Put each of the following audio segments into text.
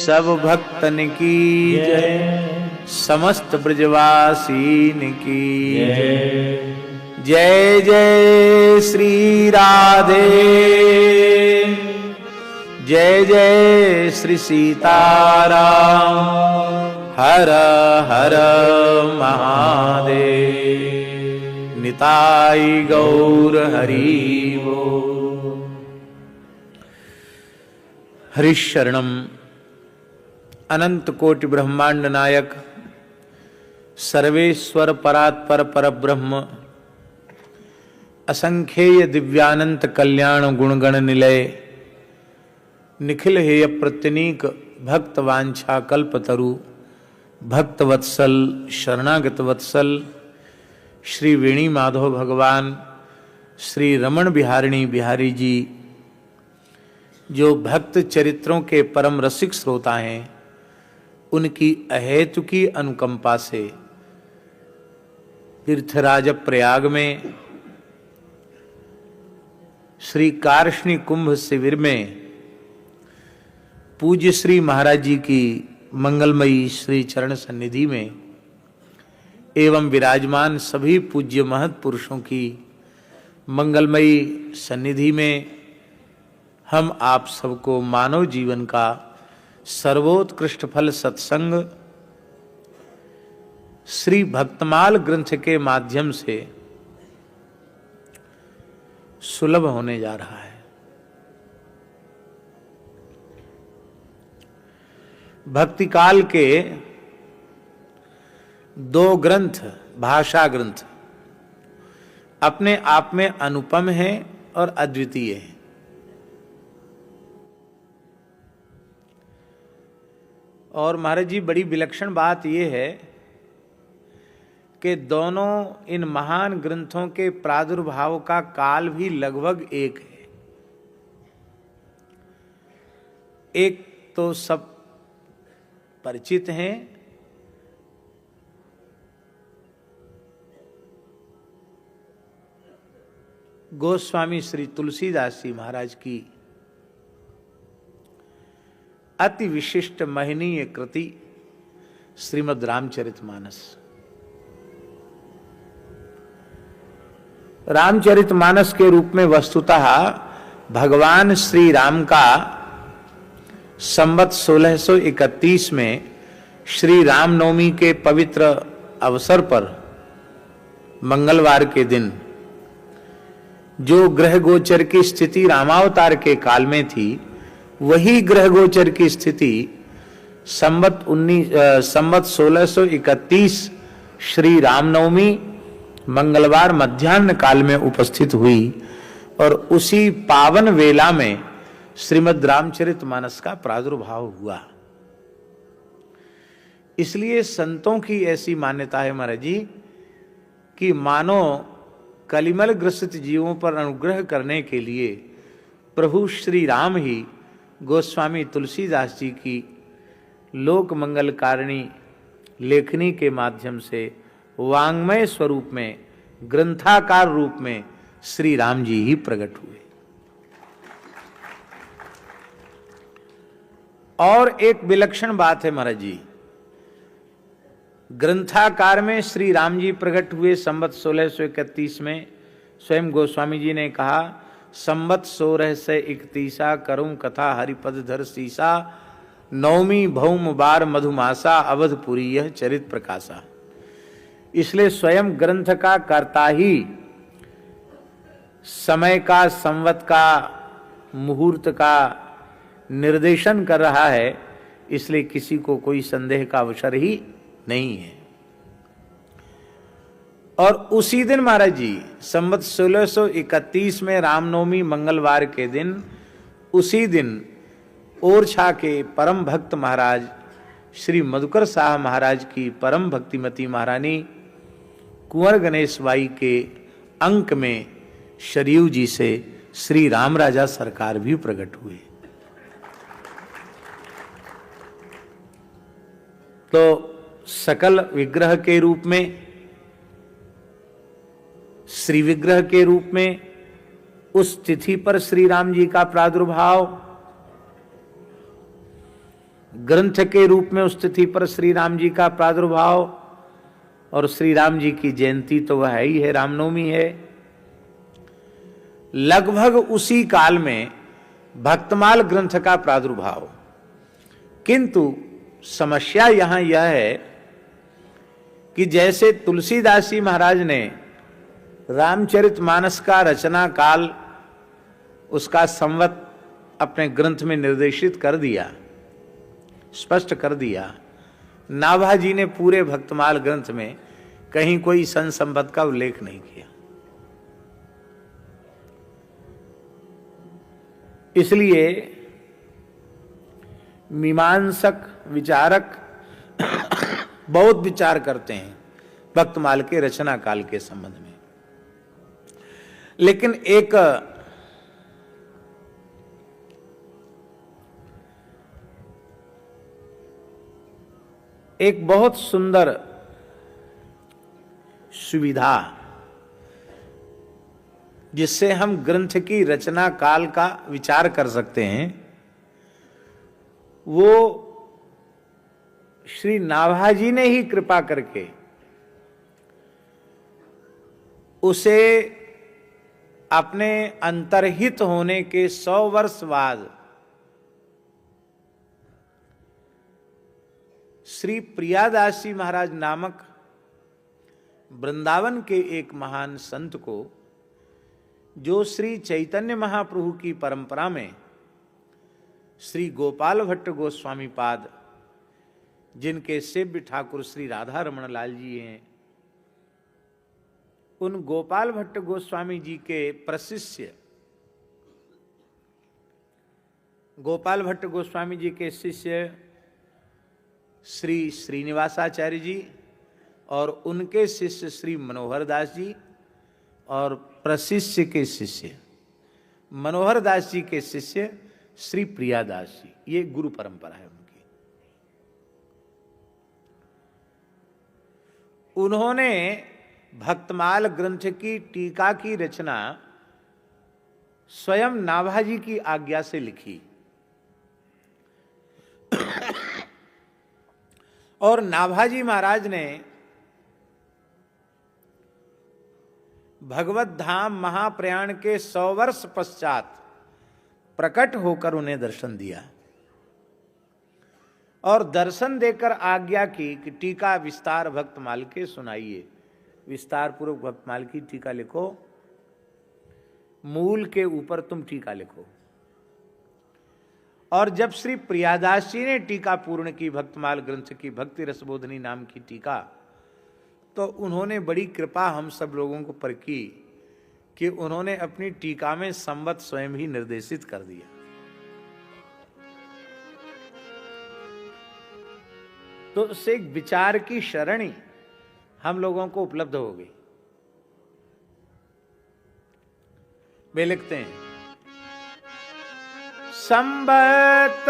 सब भक्तन की जय, समस्त ब्रजवासीन की जय। जय श्री राधे, जय जय श्री सीताराम, हर हर महादेव। निताई गौर हरि बोल। हरिशरणम। अनंत कोटि ब्रह्मांड नायक सर्वेश्वर परात्पर परब्रह्म असंख्येय दिव्यानंत कल्याण गुणगण निलय निखिल हेय प्रत्यनीक भक्त वांछा कल्पतरु भक्त वत्सल शरणागत वत्सल श्री वेणी माधव भगवान श्री रमण बिहारिणी बिहारी जी, जो भक्त चरित्रों के परम रसिक श्रोता हैं, उनकी अहेतुकी अनुकंपा से तीर्थराज प्रयाग में श्री कार्ष्णी कुंभ शिविर में पूज्य श्री महाराज जी की मंगलमयी श्री चरण सन्निधि में एवं विराजमान सभी पूज्य महत पुरुषों की मंगलमयी सन्निधि में हम आप सबको मानव जीवन का सर्वोत्कृष्ट फल सत्संग श्री भक्तमाल ग्रंथ के माध्यम से सुलभ होने जा रहा है। भक्ति काल के दो ग्रंथ, भाषा ग्रंथ अपने आप में अनुपम हैं और अद्वितीय हैं। और महाराज जी, बड़ी विलक्षण बात यह है कि दोनों इन महान ग्रंथों के प्रादुर्भाव का काल भी लगभग एक है। एक तो सब परिचित हैं, गोस्वामी श्री तुलसीदास जी महाराज की अति विशिष्ट महनीय कृति श्रीमद् रामचरितमानस। रामचरितमानस के रूप में वस्तुतः भगवान श्री राम का संवत 1631 में श्री रामनवमी के पवित्र अवसर पर मंगलवार के दिन जो ग्रह गोचर की स्थिति रामावतार के काल में थी, वही ग्रह गोचर की स्थिति संवत 1631 श्री रामनवमी मंगलवार मध्याह्न काल में उपस्थित हुई और उसी पावन वेला में श्रीमद् रामचरितमानस का प्रादुर्भाव हुआ। इसलिए संतों की ऐसी मान्यता है महाराज जी कि मानो कलिमल ग्रसित जीवों पर अनुग्रह करने के लिए प्रभु श्री राम ही गोस्वामी तुलसीदास जी की लोक मंगलकारिणी लेखनी के माध्यम से वांग्मय स्वरूप में, ग्रंथाकार रूप में श्री राम जी ही प्रकट हुए। और एक विलक्षण बात है महाराज जी, ग्रंथाकार में श्री राम जी प्रकट हुए संवत 1631 में। स्वयं गोस्वामी जी ने कहा, संवत 1631 करूं कथा हरिपद धर सीसा, नवमी भौम बार मधुमासा, अवधपुरी यह चरित प्रकाशा। इसलिए स्वयं ग्रंथ का कर्ता ही समय का, संवत का, मुहूर्त का निर्देशन कर रहा है, इसलिए किसी को कोई संदेह का अवसर ही नहीं है। और उसी दिन महाराज जी संवत 1631 में रामनवमी मंगलवार के दिन, उसी दिन ओरछा के परम भक्त महाराज श्री मधुकर शाह महाराज की परम भक्तिमती महारानी कुंवर गणेश बाई के अंक में शरीव जी से श्री राम राजा सरकार भी प्रकट हुए। तो सकल विग्रह के रूप में, श्री विग्रह के रूप में उस तिथि पर श्री राम जी का प्रादुर्भाव ग्रंथ के रूप में उस तिथि पर श्री राम जी का प्रादुर्भाव, और श्री राम जी की जयंती तो वह है ही है, रामनवमी है। लगभग उसी काल में भक्तमाल ग्रंथ का प्रादुर्भाव। किंतु समस्या यहां यह है कि जैसे तुलसीदास जी महाराज ने रामचरितमानस का रचना काल, उसका संवत अपने ग्रंथ में निर्देशित कर दिया, स्पष्ट कर दिया, नाभाजी ने पूरे भक्तमाल ग्रंथ में कहीं कोई सन संवत का उल्लेख नहीं किया। इसलिए मीमांसक विचारक बहुत विचार करते हैं भक्तमाल के रचना काल के संबंध में, लेकिन एक बहुत सुंदर सुविधा जिससे हम ग्रंथ की रचना काल का विचार कर सकते हैं, वो श्री नाभाजी ने ही कृपा करके उसे अपने अंतर्हित होने के 100 वर्ष बाद श्री प्रियादास जी महाराज नामक वृंदावन के एक महान संत को, जो श्री चैतन्य महाप्रभु की परंपरा में श्री गोपाल भट्ट गोस्वामी पाद, जिनके सेव्य ठाकुर श्री राधा रमण लाल जी हैं, उन गोपाल भट्ट गोस्वामी जी के प्रशिष्य, गोपाल भट्ट गोस्वामी जी के शिष्य श्री श्रीनिवासाचार्य जी और उनके शिष्य श्री मनोहर दास जी, और प्रशिष्य के शिष्य मनोहर दास जी के शिष्य श्री प्रियादास जी, ये गुरु परंपरा है उनकी। उन्होंने भक्तमाल ग्रंथ की टीका की रचना स्वयं नाभाजी की आज्ञा से लिखी, और नाभाजी महाराज ने भगवत धाम महाप्रयाण के 100 वर्ष पश्चात प्रकट होकर उन्हें दर्शन दिया, और दर्शन देकर आज्ञा की कि टीका विस्तार भक्तमाल के सुनाइए। विस्तार पूर्वक भक्तमाल की टीका लिखो, मूल के ऊपर तुम टीका लिखो। और जब श्री प्रियादास जी ने टीका पूर्ण की भक्तमाल ग्रंथ की, भक्ति रसबोधनी नाम की टीका, तो उन्होंने बड़ी कृपा हम सब लोगों को पर की कि उन्होंने अपनी टीका में संवत स्वयं ही निर्देशित कर दिया। तो उससे एक विचार की शरणी हम लोगों को उपलब्ध हो गई। वे लिखते हैं, संवत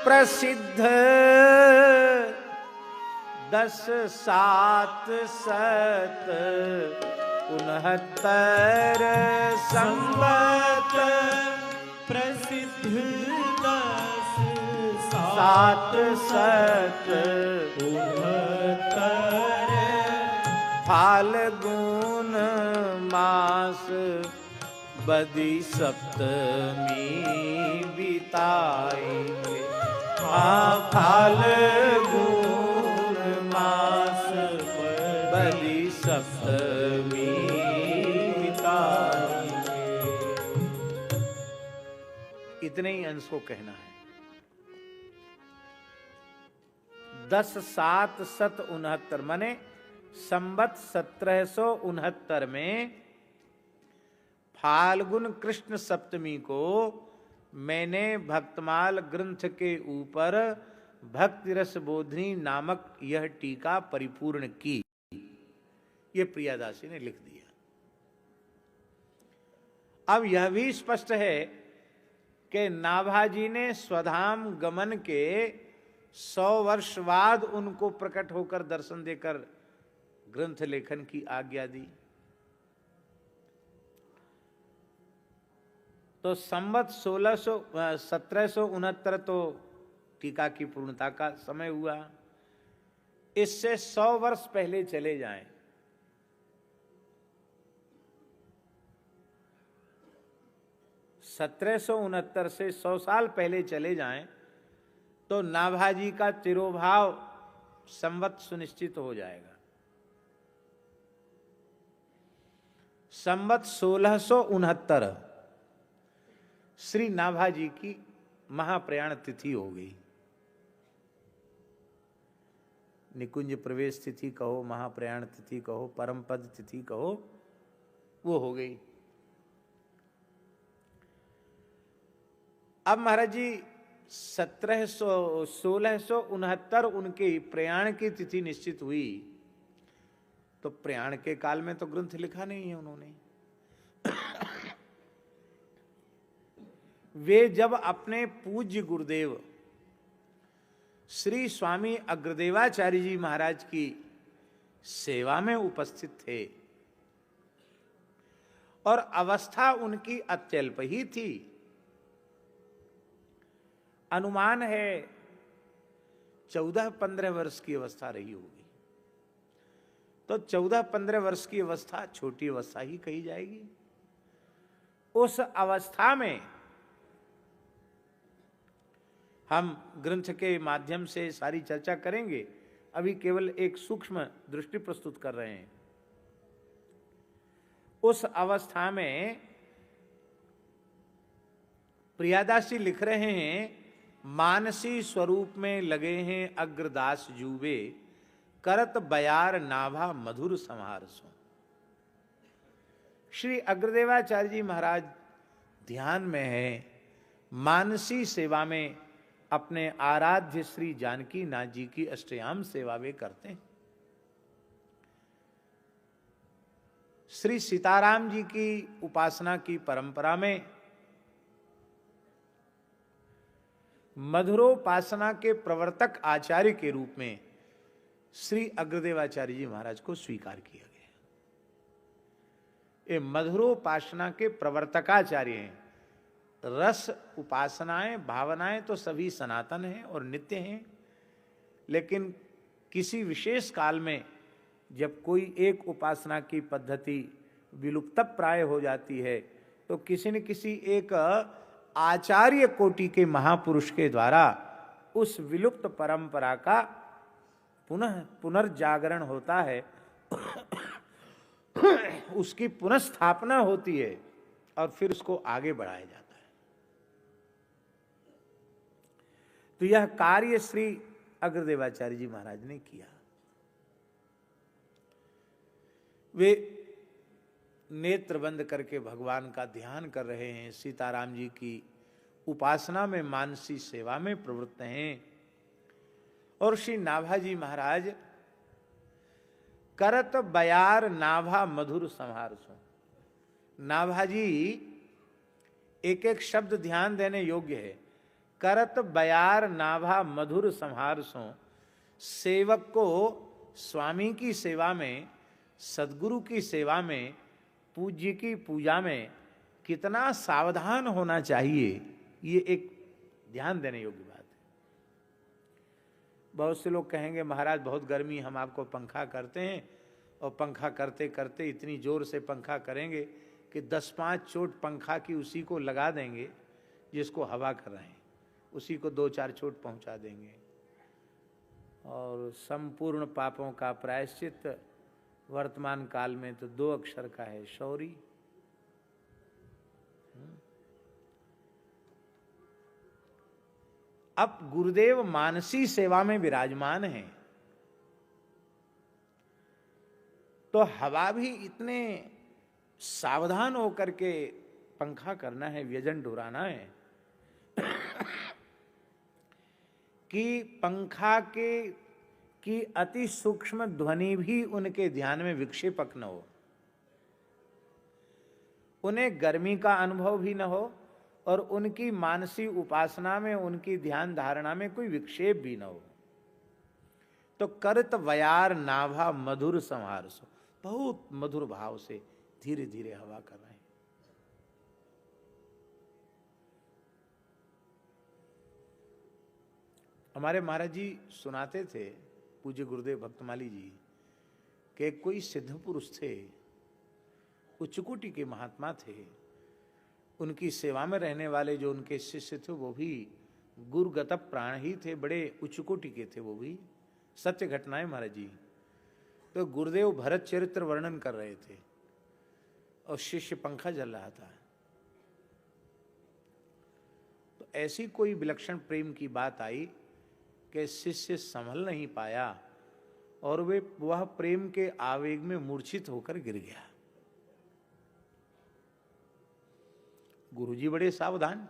प्रसिद्ध 10 7 7 69 संवत प्रसिद्ध 10 7 7 69 फाल्गुन मास बदी सप्तमी बिताएंगे। फाल्गुन मास बदी सप्तमी बिताएंगे। इतने ही अंश को कहना है। 10 7 7 69 माने संवत 1769 में फाल्गुन कृष्ण सप्तमी को मैंने भक्तमाल ग्रंथ के ऊपर भक्ति रस बोधनी नामक यह टीका परिपूर्ण की। यह प्रियादासी ने लिख दिया। अब यह भी स्पष्ट है कि नाभाजी ने स्वधाम गमन के 100 वर्ष बाद उनको प्रकट होकर दर्शन देकर ग्रंथ लेखन की आज्ञा दी। तो संवत 1769 तो टीका की पूर्णता का समय हुआ। इससे 100 वर्ष पहले चले जाएं, (1769) से 100 साल पहले चले जाएं तो नाभाजी का तिरोभाव संवत सुनिश्चित हो जाएगा। संवत 1669 श्री नाभाजी की महाप्रयाण तिथि हो गई। निकुंज प्रवेश तिथि कहो, महाप्रयाण तिथि कहो, परम पद तिथि कहो, वो हो गई। अब महाराज जी 1669 उनके प्रयाण की तिथि निश्चित हुई, तो प्रयाण के काल में तो ग्रंथ लिखा नहीं है उन्होंने। वे जब अपने पूज्य गुरुदेव श्री स्वामी अग्रदेवाचार्य जी महाराज की सेवा में उपस्थित थे और अवस्था उनकी अत्यल्प ही थी, अनुमान है 14-15 वर्ष की अवस्था रही होगी, तो 14-15 वर्ष की अवस्था छोटी अवस्था ही कही जाएगी। उस अवस्था में हम ग्रंथ के माध्यम से सारी चर्चा करेंगे, अभी केवल एक सूक्ष्म दृष्टि प्रस्तुत कर रहे हैं। उस अवस्था में प्रियादासी लिख रहे हैं, मानसी स्वरूप में लगे हैं अग्रदास जूबे, करत बयार नाभा मधुर समारसो। श्री अग्रदेवाचार्य जी महाराज ध्यान में है, मानसी सेवा में अपने आराध्य श्री जानकी नाथ जी की अष्टयाम सेवा वे करते हैं। श्री सीताराम जी की उपासना की परंपरा में मधुरोपासना के प्रवर्तक आचार्य के रूप में श्री अग्रदेवाचार्य जी महाराज को स्वीकार किया गया। ये मधुरोपासना के प्रवर्तकाचार्य हैं। रस उपासनाएं भावनाएं तो सभी सनातन हैं और नित्य हैं, लेकिन किसी विशेष काल में जब कोई एक उपासना की पद्धति विलुप्त प्राय हो जाती है, तो किसी न किसी एक आचार्य कोटि के महापुरुष के द्वारा उस विलुप्त परंपरा का पुनर्जागरण होता है, उसकी पुनर्स्थापना होती है और फिर उसको आगे बढ़ाया जाता है। तो यह कार्य श्री अग्रदेवाचार्य जी महाराज ने किया। वे नेत्र बंद करके भगवान का ध्यान कर रहे हैं, सीताराम जी की उपासना में मानसी सेवा में प्रवृत्त हैं, और श्री नाभाजी महाराज करत बयार नाभा मधुर संहारसो। नाभाजी एक एक शब्द ध्यान देने योग्य है। करत बयार नाभा मधुर संहारसो, सेवक को स्वामी की सेवा में, सदगुरु की सेवा में, पूज्य की पूजा में कितना सावधान होना चाहिए, ये एक ध्यान देने योग्य बात है। बहुत से लोग कहेंगे महाराज बहुत गर्मी, हम आपको पंखा करते हैं, और पंखा करते करते इतनी जोर से पंखा करेंगे कि 10-5 चोट पंखा की उसी को लगा देंगे जिसको हवा कर रहे हैं, उसी को 2-4 चोट पहुंचा देंगे, और संपूर्ण पापों का प्रायश्चित वर्तमान काल में तो 2 अक्षर का है, शौरी। अब गुरुदेव मानसी सेवा में विराजमान हैं, तो हवा भी इतने सावधान होकर के पंखा करना है, व्यजन ढुराना है कि पंखा की अति सूक्ष्म ध्वनि भी उनके ध्यान में विक्षेपक न हो, उन्हें गर्मी का अनुभव भी न हो, और उनकी मानसी उपासना में, उनकी ध्यान धारणा में कोई विक्षेप भी न हो। तो करत वयार नाभा मधुर संहारसो, बहुत मधुर भाव से धीरे धीरे हवा कर रहे हैं। हमारे महाराज जी सुनाते थे, पूज्य गुरुदेव भक्तमाली जी, कि कोई सिद्ध पुरुष थे, उच्च कोटि के महात्मा थे, उनकी सेवा में रहने वाले जो उनके शिष्य थे वो भी गुरुगत प्राण ही थे, बड़े उच्च कोटि के थे, वो भी सत्य घटनाएं महाराज जी। तो गुरुदेव भरत चरित्र वर्णन कर रहे थे और शिष्य पंखा जल रहा था। तो ऐसी कोई विलक्षण प्रेम की बात आई कि शिष्य संभल नहीं पाया और वह प्रेम के आवेग में मूर्छित होकर गिर गया। गुरुजी बड़े सावधान,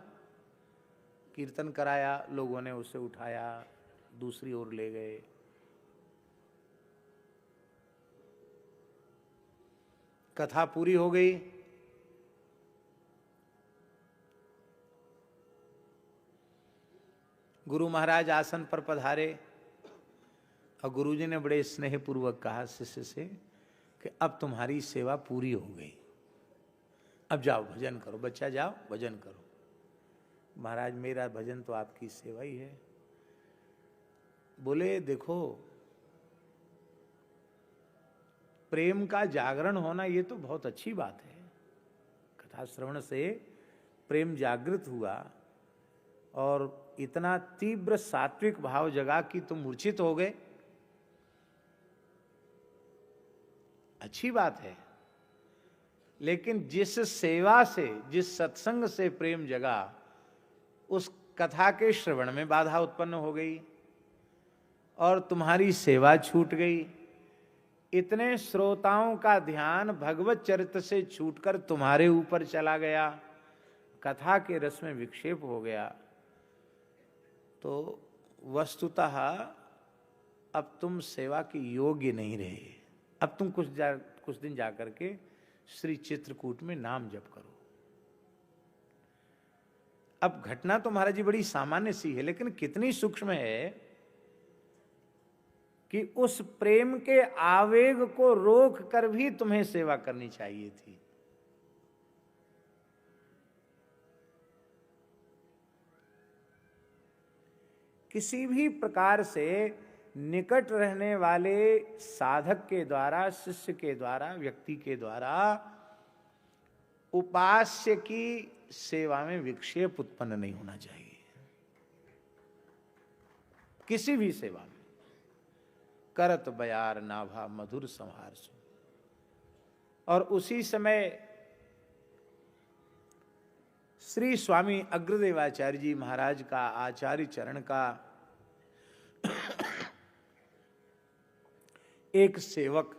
कीर्तन कराया, लोगों ने उसे उठाया, दूसरी ओर ले गए। कथा पूरी हो गई। गुरु महाराज आसन पर पधारे और गुरुजी ने बड़े स्नेहपूर्वक कहा शिष्य से कि अब तुम्हारी सेवा पूरी हो गई, अब जाओ भजन करो, बच्चा जाओ भजन करो। महाराज मेरा भजन तो आपकी सेवा ही है। बोले देखो, प्रेम का जागरण होना ये तो बहुत अच्छी बात है, कथा श्रवण से प्रेम जागृत हुआ और इतना तीव्र सात्विक भाव जगा कि तुम मूर्छित हो गए, अच्छी बात है। लेकिन जिस सेवा से, जिस सत्संग से प्रेम जगा, उस कथा के श्रवण में बाधा उत्पन्न हो गई और तुम्हारी सेवा छूट गई। इतने श्रोताओं का ध्यान भगवत चरित्र से छूटकर तुम्हारे ऊपर चला गया, कथा के रस में विक्षेप हो गया, तो वस्तुतः अब तुम सेवा के योग्य नहीं रहे। अब तुम कुछ दिन जाकर के श्री चित्रकूट में नाम जप करो। अब घटना तो महाराज जी बड़ी सामान्य सी है, लेकिन कितनी सूक्ष्म है कि उस प्रेम के आवेग को रोक कर भी तुम्हें सेवा करनी चाहिए थी। किसी भी प्रकार से निकट रहने वाले साधक के द्वारा, शिष्य के द्वारा, व्यक्ति के द्वारा उपास्य की सेवा में विक्षेप उत्पन्न नहीं होना चाहिए, किसी भी सेवा में। करत बयार नाभा मधुर संहार सु। और उसी समय श्री स्वामी अग्रदेवाचार्य जी महाराज का, आचार्य चरण का एक सेवक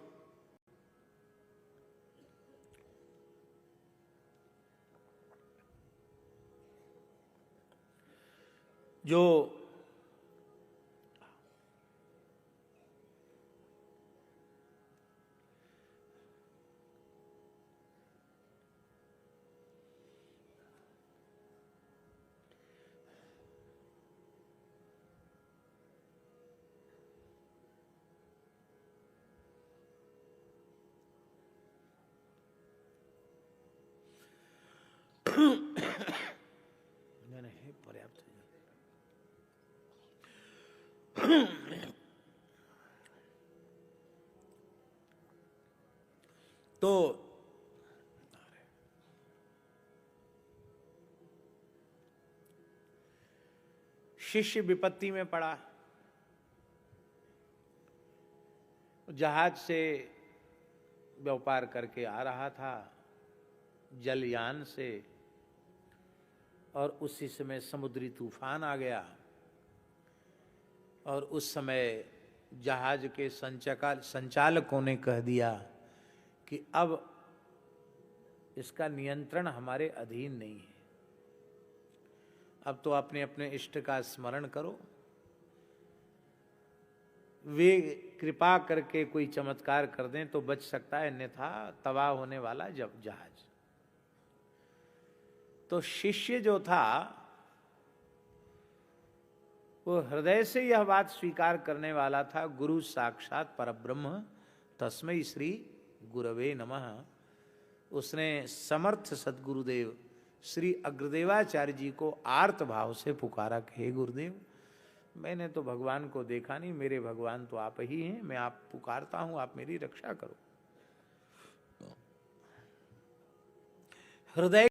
जो नहीं पर्याप्त तो शिष्य विपत्ति में पड़ा। जहाज से व्यापार करके आ रहा था, जलयान से, और उसी समय समुद्री तूफान आ गया और उस समय जहाज के संचालकों ने कह दिया कि अब इसका नियंत्रण हमारे अधीन नहीं है, अब तो अपने अपने इष्ट का स्मरण करो। वे कृपा करके कोई चमत्कार कर दें तो बच सकता है, अन्यथा तबाह होने वाला जब जहाज। तो शिष्य जो था वो हृदय से यह बात स्वीकार करने वाला था, गुरु साक्षात परब्रह्म तस्मै श्री गुरवे नमः। उसने समर्थ सद्गुरुदेव श्री अग्रदेवाचार्य जी को आर्त भाव से पुकारा कि हे गुरुदेव, मैंने तो भगवान को देखा नहीं, मेरे भगवान तो आप ही हैं, मैं आप पुकारता हूं, आप मेरी रक्षा करो। हृदय